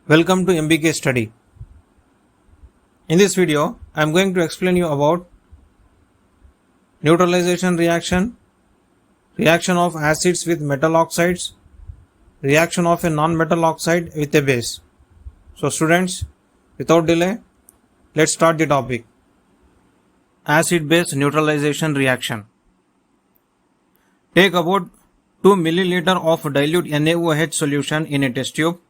Welcome to MBK Study. In this video, I am going to explain you about neutralization reaction, reaction of acids with metal oxides, reaction of a non-metal oxide with a base. So students, without delay, let's start the topic. Acid-base neutralization reaction. Take about 2 milliliter of dilute NaOH solution in a test tube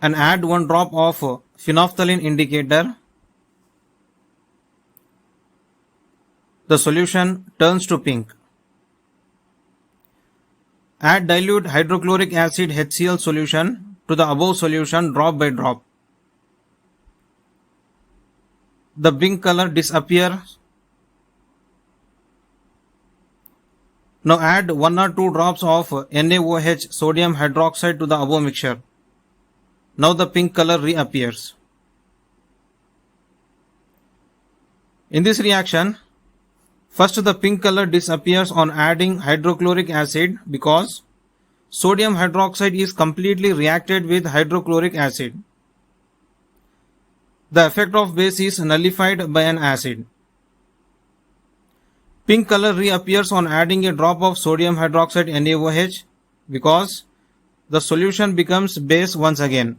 and add 1 drop of phenolphthalein indicator. The solution turns to pink. Add dilute hydrochloric acid HCl solution to the above solution drop by drop. The pink color disappears. Now add 1 or 2 drops of NaOH sodium hydroxide to the above mixture. Now the pink color reappears. In this reaction, first the pink color disappears on adding hydrochloric acid because sodium hydroxide is completely reacted with hydrochloric acid. The effect of base is nullified by an acid. Pink color reappears on adding a drop of sodium hydroxide NaOH because the solution becomes base once again.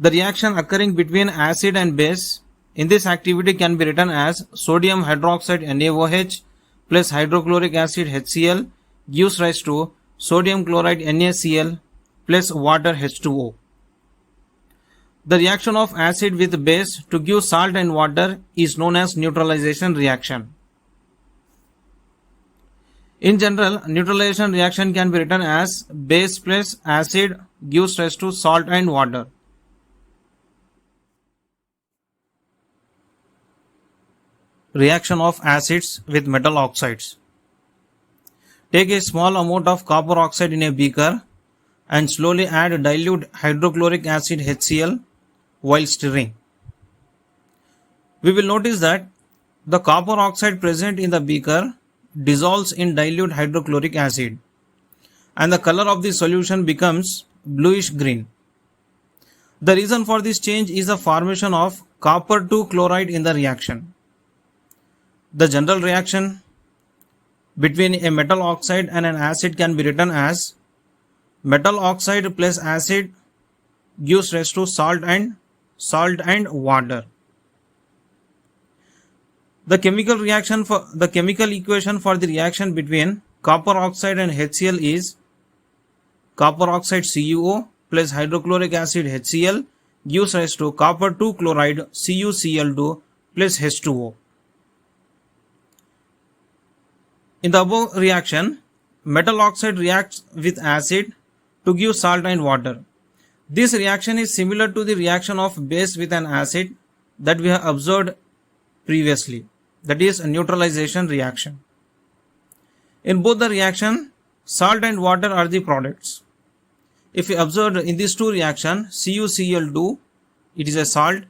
The reaction occurring between acid and base in this activity can be written as sodium hydroxide NaOH plus hydrochloric acid HCl gives rise to sodium chloride NaCl plus water H2O. The reaction of acid with base to give salt and water is known as neutralization reaction. In general, neutralization reaction can be written as base plus acid gives rise to salt and water. Reaction of acids with metal oxides. Take a small amount of copper oxide in a beaker and slowly add dilute hydrochloric acid HCl while stirring. We will notice that the copper oxide present in the beaker dissolves in dilute hydrochloric acid and the color of the solution becomes bluish green. The reason for this change is the formation of copper 2 chloride in the reaction. The general reaction between a metal oxide and an acid can be written as metal oxide plus acid gives rise to salt and water. The chemical equation for the reaction between copper oxide and HCl is copper oxide CuO plus hydrochloric acid HCl gives rise to copper 2 chloride CuCl2 plus H2O. In the above reaction, metal oxide reacts with acid to give salt and water. This reaction is similar to the reaction of base with an acid that we have observed previously, that is a neutralization reaction. In both the reaction, salt and water are the products. If we observe in these two reactions, CuCl2, it is a salt,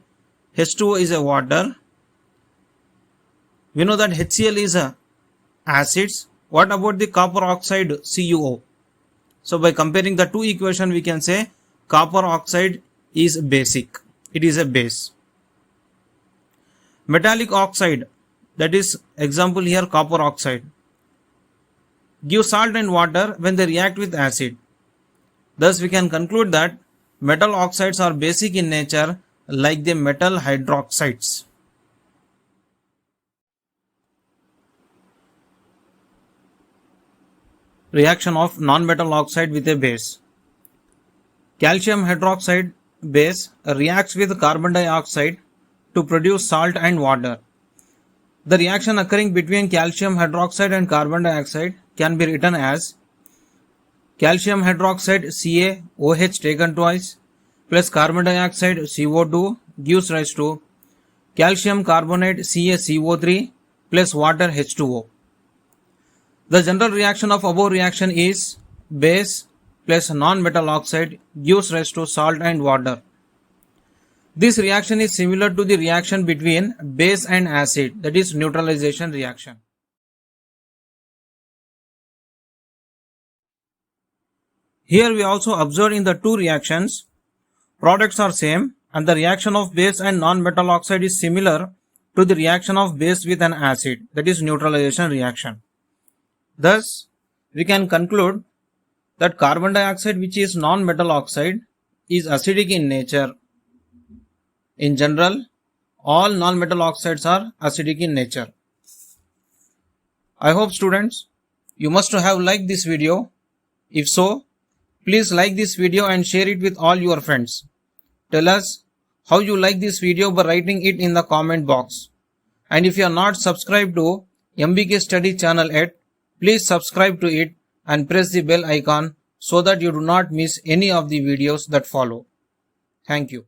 H2O is a water. We know that HCl is a acids. What about the copper oxide CuO? So by comparing the two equations, we can say copper oxide is basic. It is a base. Metallic oxide, that is example here copper oxide, give salt and water when they react with acid. Thus we can conclude that metal oxides are basic in nature like the metal hydroxides. Reaction of non-metal oxide with a base. Calcium hydroxide base reacts with carbon dioxide to produce salt and water. The reaction occurring between calcium hydroxide and carbon dioxide can be written as calcium hydroxide CaOH taken twice plus carbon dioxide CO2 gives rise to calcium carbonate CaCO3 plus water H2O. The general reaction of above reaction is base plus non-metal oxide gives rise to salt and water. This reaction is similar to the reaction between base and acid, that is neutralization reaction. Here we also observed in the two reactions, products are same and the reaction of base and non-metal oxide is similar to the reaction of base with an acid, that is neutralization reaction. Thus, we can conclude that carbon dioxide, which is non-metal oxide, is acidic in nature. In general, all non-metal oxides are acidic in nature. I hope students, you must have liked this video. If so, please like this video and share it with all your friends. Tell us how you like this video by writing it in the comment box. And if you are not subscribed to MBK Study channel yet, please subscribe to it and press the bell icon so that you do not miss any of the videos that follow. Thank you.